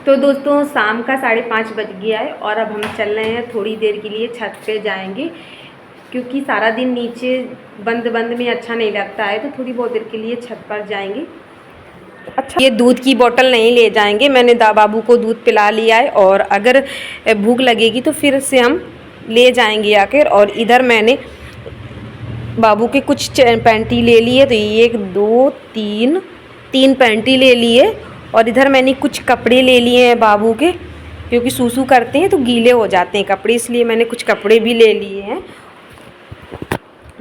तो दोस्तों शाम का 5:30 बज गया है और अब हम चल रहे हैं, थोड़ी देर के लिए छत पे जाएंगे क्योंकि सारा दिन नीचे बंद बंद में अच्छा नहीं लगता है, तो थोड़ी बहुत देर के लिए छत पर जाएंगे। अच्छा, ये दूध की बोतल नहीं ले जाएंगे, मैंने बाबू को दूध पिला लिया है और अगर भूख लगेगी तो फिर से हम ले जाएंगे आकर। और इधर मैंने बाबू के कुछ पैंटी ले लिए, तो ये 1 2 3 पैंटी ले लिए। और इधर मैंने कुछ कपड़े ले लिए हैं बाबू के, क्योंकि सूसू करते हैं तो गीले हो जाते हैं कपड़े, इसलिए मैंने कुछ कपड़े भी ले लिए हैं।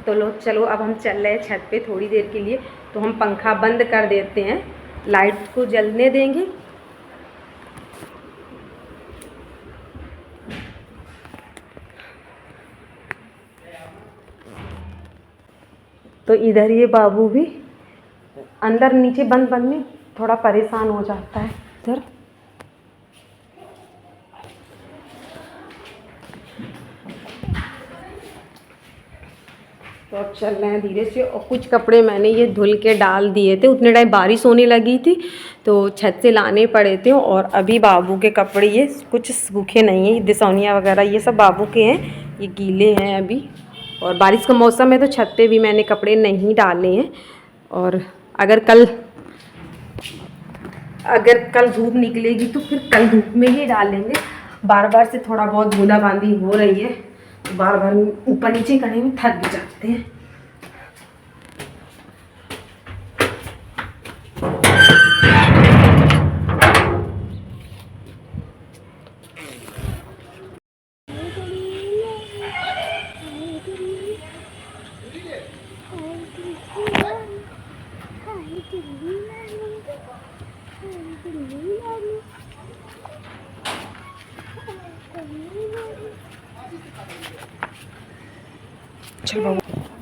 तो लो चलो अब हम चल रहे हैं छत पे थोड़ी देर के लिए। तो हम पंखा बंद कर देते हैं, लाइट को जलने देंगे। तो इधर ये बाबू भी अंदर नीचे बंद बंद में थोड़ा परेशान हो जाता है। इधर तो अब चल रहे हैं धीरे से। और कुछ कपड़े मैंने ये धुल के डाल दिए थे, उतने टाइम बारिश होने लगी थी तो छत से लाने पड़े थे। और अभी बाबू के कपड़े ये कुछ सूखे नहीं हैं, दिसौनिया वगैरह ये सब बाबू के हैं, ये गीले हैं अभी। और बारिश का मौसम है तो छत पे भी मैंने कपड़े नहीं डाले हैं। और अगर कल धूप निकलेगी तो फिर कल धूप में ही डालेंगे। बार बार से थोड़ा बहुत बूंदाबांदी हो रही है, तो बार बार ऊपर नीचे करने में थक भी जाते हैं। चलो,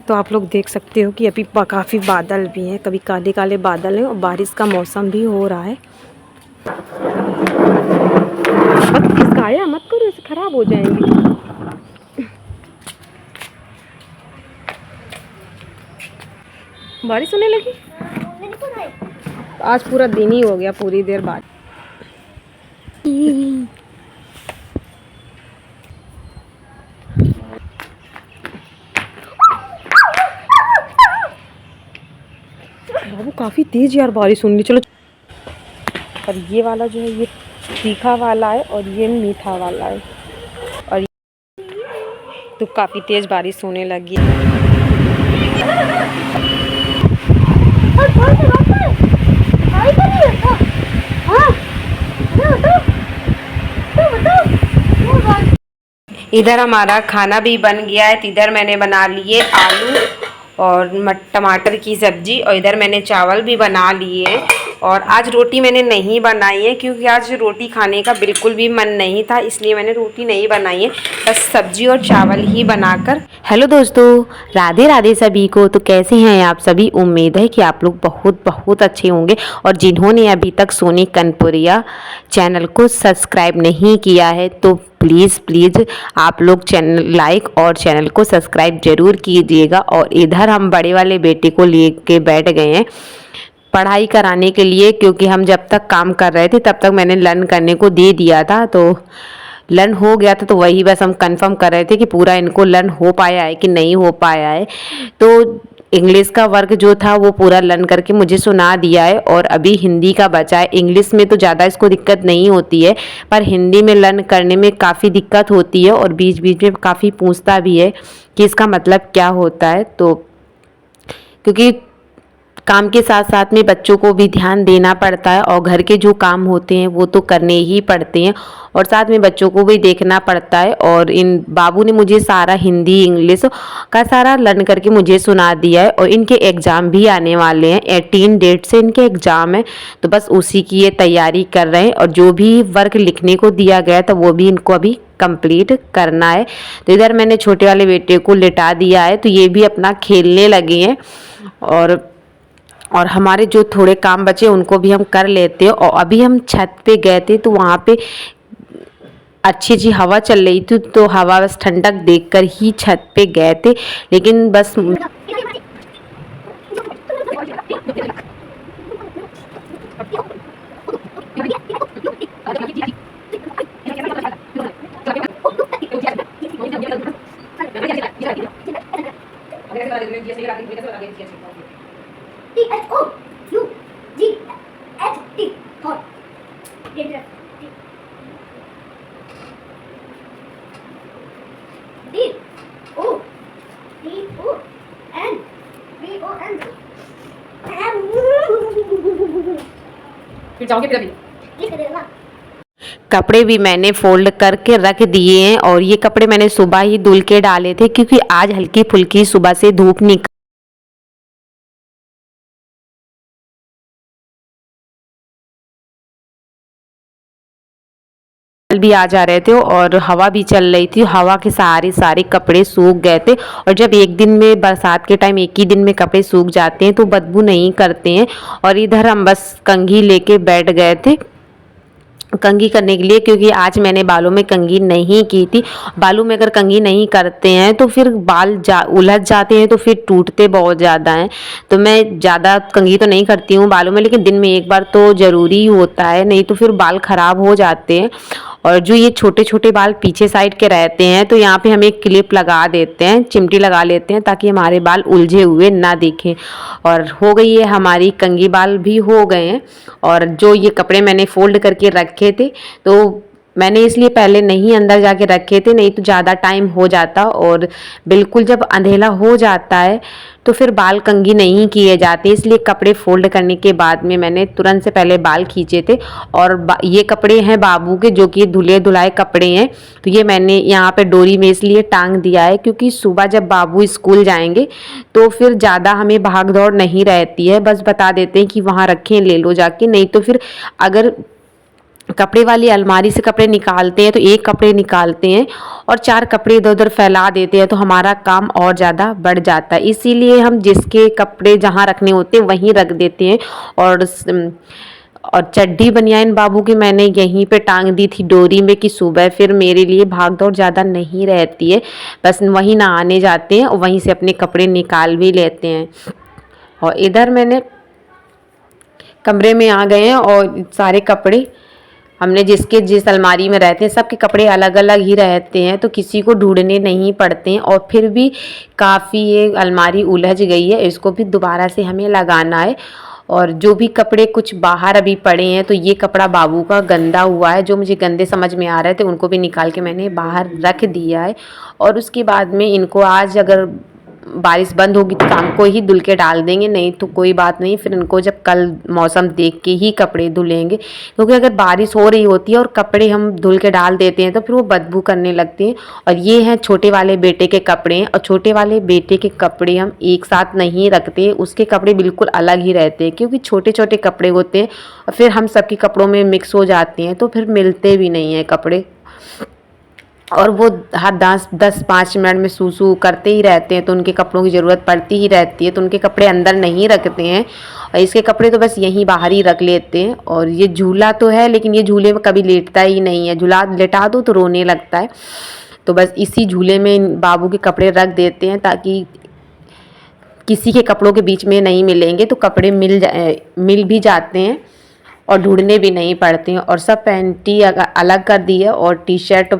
तो आप लोग देख सकते हो कि अभी काफ़ी बादल भी हैं, कभी काले काले बादल हैं और बारिश का मौसम भी हो रहा है। मत खिसकाया मत करो, ऐसे ख़राब हो जाएंगे। बारिश होने लगी, आज पूरा दिन ही हो गया, पूरी देर बाद। बाबू काफ़ी तेज यार बारिश होनी। चलो, और ये वाला जो है ये तीखा वाला है और ये मीठा वाला है। और तो काफ़ी तेज बारिश होने लगी है। इधर हमारा खाना भी बन गया है। तो इधर मैंने बना लिए आलू और टमाटर की सब्ज़ी, और इधर मैंने चावल भी बना लिए। और आज रोटी मैंने नहीं बनाई है क्योंकि आज रोटी खाने का बिल्कुल भी मन नहीं था, इसलिए मैंने रोटी नहीं बनाई है, बस सब्जी और चावल ही बनाकर। हेलो दोस्तों, राधे राधे सभी को। तो कैसे हैं आप सभी? उम्मीद है कि आप लोग बहुत बहुत अच्छे होंगे। और जिन्होंने अभी तक सोनी कनपुरिया चैनल को सब्सक्राइब नहीं किया है तो प्लीज़ आप लोग चैनल लाइक और चैनल को सब्सक्राइब ज़रूर कीजिएगा। और इधर हम बड़े वाले बेटे को लेके बैठ गए हैं पढ़ाई कराने के लिए, क्योंकि हम जब तक काम कर रहे थे तब तक मैंने लर्न करने को दे दिया था। तो लर्न हो गया था, तो वही बस हम कंफर्म कर रहे थे कि पूरा इनको लर्न हो पाया है कि नहीं हो पाया है। तो इंग्लिश का वर्क जो था वो पूरा लर्न करके मुझे सुना दिया है, और अभी हिंदी का बचा है। इंग्लिश में तो ज़्यादा इसको दिक्कत नहीं होती है, पर हिंदी में लर्न करने में काफ़ी दिक्कत होती है और बीच बीच में काफ़ी पूछता भी है कि इसका मतलब क्या होता है। तो क्योंकि काम के साथ साथ में बच्चों को भी ध्यान देना पड़ता है और घर के जो काम होते हैं वो तो करने ही पड़ते हैं, और साथ में बच्चों को भी देखना पड़ता है। और इन बाबू ने मुझे सारा हिंदी इंग्लिश का सारा लर्न करके मुझे सुना दिया है। और इनके एग्ज़ाम भी आने वाले हैं, 18 डेट से इनके एग्ज़ाम है, तो बस उसी की ये तैयारी कर रहे हैं। और जो भी वर्क लिखने को दिया गया था वो भी इनको अभी कंप्लीट करना है। तो इधर मैंने छोटे वाले बेटे को लिटा दिया है, तो ये भी अपना खेलने लगे हैं। और हमारे जो थोड़े काम बचे उनको भी हम कर लेते हैं। और अभी हम छत पे गए थे तो वहाँ पे अच्छी अच्छी हवा चल रही थी, तो हवा बस ठंडक देखकर ही छत पे गए थे। लेकिन बस G H T hot. D O N B O N फिर जाओगे फिर अभी क्लिक कर देना। कपड़े भी मैंने फोल्ड करके रख दिए हैं और ये कपड़े मैंने सुबह ही धुल के डाले थे क्योंकि आज हल्की फुल्की सुबह से धूप निकल भी आ जा रहे थे और हवा भी चल रही थी। हवा के सहारे सारे कपड़े सूख गए थे और जब एक दिन में बरसात के टाइम एक ही दिन में कपड़े सूख जाते हैं तो बदबू नहीं करते हैं। और इधर हम बस कंघी लेके बैठ गए थे कंघी करने के लिए क्योंकि आज मैंने बालों में कंघी नहीं की थी। बालों में अगर कंघी नहीं करते हैं तो फिर बाल उलझ जाते हैं तो फिर टूटते बहुत ज़्यादा हैं। तो मैं ज़्यादा कंघी तो नहीं करती हूँ बालों में, लेकिन दिन में एक बार तो ज़रूरी होता है, नहीं तो फिर बाल ख़राब हो जाते हैं। और जो ये छोटे छोटे बाल पीछे साइड के रहते हैं तो यहाँ पे हम एक क्लिप लगा देते हैं, चिमटी लगा लेते हैं ताकि हमारे बाल उलझे हुए ना दिखें। और हो गई है हमारी कंघी, बाल भी हो गए हैं। और जो ये कपड़े मैंने फोल्ड करके रखे थे तो मैंने इसलिए पहले नहीं अंदर जाके रखे थे, नहीं तो ज़्यादा टाइम हो जाता और बिल्कुल जब अंधेरा हो जाता है तो फिर बाल कंघी नहीं किए जाते। इसलिए कपड़े फोल्ड करने के बाद में मैंने तुरंत से पहले बाल खींचे थे। और ये कपड़े हैं बाबू के जो कि धुले धुलाए कपड़े हैं, तो ये मैंने यहाँ पे डोरी में इसलिए टांग दिया है क्योंकि सुबह जब बाबू स्कूल जाएंगे तो फिर ज़्यादा हमें भाग दौड़ नहीं रहती है। बस बता देते हैं कि वहाँ रखें, ले लो जाके, नहीं तो फिर अगर कपड़े वाली अलमारी से कपड़े निकालते हैं तो एक कपड़े निकालते हैं और 4 कपड़े इधर उधर फैला देते हैं तो हमारा काम और ज़्यादा बढ़ जाता है। इसीलिए हम जिसके कपड़े जहाँ रखने होते हैं वहीं रख देते हैं। और चड्डी बनियान बाबू की मैंने यहीं पे टांग दी थी डोरी में कि सुबह फिर मेरे लिए भाग दौड़ ज़्यादा नहीं रहती है, बस वहीं नहाने जाते हैं और वहीं से अपने कपड़े निकाल भी लेते हैं। और इधर मैंने कमरे में आ गए हैं और सारे कपड़े हमने जिस अलमारी में रहते हैं सबके कपड़े अलग अलग ही रहते हैं तो किसी को ढूंढने नहीं पड़ते हैं। और फिर भी काफ़ी ये अलमारी उलझ गई है, इसको भी दोबारा से हमें लगाना है। और जो भी कपड़े कुछ बाहर अभी पड़े हैं तो ये कपड़ा बाबू का गंदा हुआ है, जो मुझे गंदे समझ में आ रहे थे उनको भी निकाल के मैंने बाहर रख दिया है। और उसके बाद में इनको आज अगर बारिश बंद होगी तो शाम को ही धुल के डाल देंगे, नहीं तो कोई बात नहीं, फिर इनको जब कल मौसम देख के ही कपड़े धुलेंगे। क्योंकि अगर बारिश हो रही होती है और कपड़े हम धुल के डाल देते हैं तो फिर वो बदबू करने लगते हैं। और ये हैं छोटे वाले बेटे के कपड़े हैं और छोटे वाले बेटे के कपड़े हम एक साथ नहीं रखते, उसके कपड़े बिल्कुल अलग ही रहते हैं क्योंकि छोटे छोटे कपड़े होते हैं और फिर हम सबके कपड़ों में मिक्स हो जाते हैं तो फिर मिलते भी नहीं हैं कपड़े। और वो हर 10-5 मिनट में सूसू करते ही रहते हैं तो उनके कपड़ों की ज़रूरत पड़ती ही रहती है, तो उनके कपड़े अंदर नहीं रखते हैं और इसके कपड़े तो बस यहीं बाहर ही रख लेते हैं। और ये झूला तो है लेकिन ये झूले में कभी लेटता ही नहीं है, झूला लेटा दो तो रोने लगता है, तो बस इसी झूले में बाबू के कपड़े रख देते हैं ताकि किसी के कपड़ों के बीच में नहीं मिलेंगे तो कपड़े मिल भी जाते हैं और ढूंढने भी नहीं पड़ते हैं। और सब पैंटी अलग कर दी है और टी शर्ट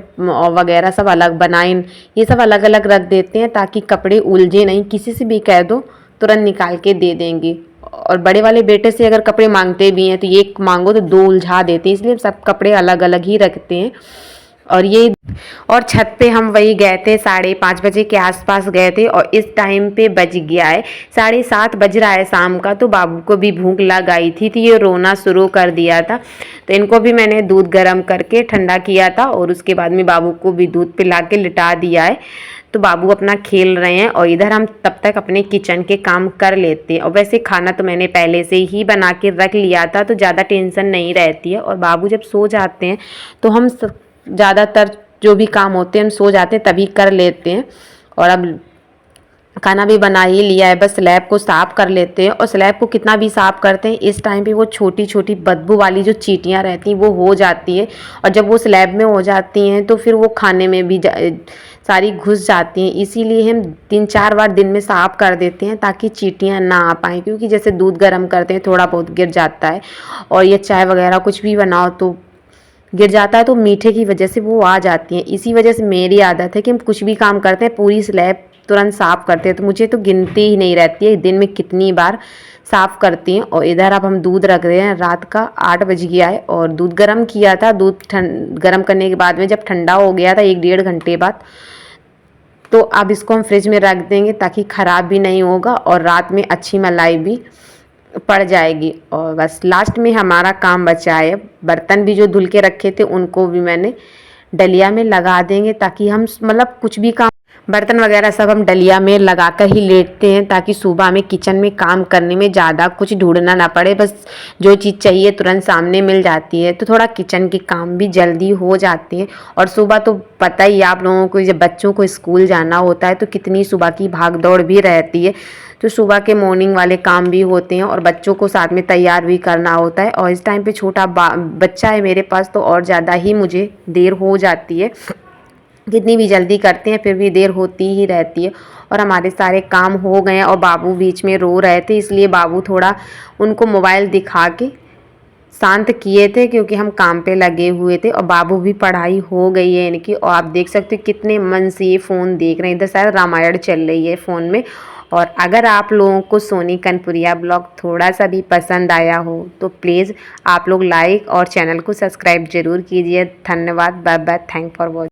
वगैरह सब अलग, बनाइन ये सब अलग अलग रख देते हैं ताकि कपड़े उलझे नहीं, किसी से भी कह दो तुरंत निकाल के दे देंगे। और बड़े वाले बेटे से अगर कपड़े मांगते भी हैं तो एक मांगो तो 2 उलझा देते हैं, इसलिए सब कपड़े अलग अलग ही रखते हैं। और छत पे हम वही गए थे 5:30 बजे के आसपास गए थे और इस टाइम पे बज गया है 7:30 बज रहा है शाम का। तो बाबू को भी भूख लग आई थी तो ये रोना शुरू कर दिया था, तो इनको भी मैंने दूध गर्म करके ठंडा किया था और उसके बाद में बाबू को भी दूध पिला के लिटा दिया है। तो बाबू अपना खेल रहे हैं और इधर हम तब तक अपने किचन के काम कर लेते हैं। और वैसे खाना तो मैंने पहले से ही बना के रख लिया था तो ज़्यादा टेंशन नहीं रहती है। और बाबू जब सो जाते हैं तो हम ज़्यादातर जो भी काम होते हैं हम सो जाते हैं तभी कर लेते हैं। और अब खाना भी बना ही लिया है, बस स्लैब को साफ़ कर लेते हैं। और स्लैब को कितना भी साफ़ करते हैं इस टाइम पे वो छोटी छोटी बदबू वाली जो चींटियाँ रहती हैं वो हो जाती है और जब वो स्लैब में हो जाती हैं तो फिर वो खाने में भी सारी घुस जाती हैं। इसीलिए हम 3-4 बार दिन में साफ़ कर देते हैं ताकि चींटियाँ ना आ पाएँ, क्योंकि जैसे दूध गर्म करते हैं थोड़ा बहुत गिर जाता है और ये चाय वगैरह कुछ भी बनाओ तो गिर जाता है, तो मीठे की वजह से वो आ जाती हैं। इसी वजह से मेरी आदत है कि हम कुछ भी काम करते हैं पूरी स्लैब तुरंत साफ़ करते हैं, तो मुझे तो गिनती ही नहीं रहती है दिन में कितनी बार साफ़ करती हैं। और इधर अब हम दूध रख रहे हैं। रात का 8 बज गया है और दूध गर्म किया था। दूध गर्म करने के बाद में जब ठंडा हो गया था 1-1.5 घंटे बाद, तो अब इसको हम फ्रिज में रख देंगे ताकि ख़राब भी नहीं होगा और रात में अच्छी मलाई भी पड़ जाएगी। और बस लास्ट में हमारा काम बचा है। बर्तन भी जो धुल के रखे थे उनको भी मैंने डलिया में लगा देंगे ताकि हम मतलब कुछ भी काम, बर्तन वगैरह सब हम डलिया में लगा कर ही लेटते हैं ताकि सुबह हमें किचन में काम करने में ज़्यादा कुछ ढूंढना ना पड़े। बस जो चीज़ चाहिए तुरंत सामने मिल जाती है, तो थोड़ा किचन के काम भी जल्दी हो जाते हैं। और सुबह तो पता ही आप लोगों को, जब बच्चों को स्कूल जाना होता है तो कितनी सुबह की भाग दौड़ भी रहती है। तो सुबह के मॉर्निंग वाले काम भी होते हैं और बच्चों को साथ में तैयार भी करना होता है। और इस टाइम पे छोटा बच्चा है मेरे पास, तो और ज़्यादा ही मुझे देर हो जाती है। कितनी भी जल्दी करते हैं फिर भी देर होती ही रहती है। और हमारे सारे काम हो गए हैं और बाबू बीच में रो रहे थे, इसलिए बाबू थोड़ा उनको मोबाइल दिखा के शांत किए थे क्योंकि हम काम पे लगे हुए थे। और बाबू भी पढ़ाई हो गई है इनकी, और आप देख सकते हो कितने मन से ये फ़ोन देख रहे हैं। इधर शायद रामायण चल रही है फ़ोन में। और अगर आप लोगों को सोनी कनपुरिया ब्लॉग थोड़ा सा भी पसंद आया हो तो प्लीज़ आप लोग लाइक और चैनल को सब्सक्राइब ज़रूर कीजिए। धन्यवाद। Bye bye. Thank for watching.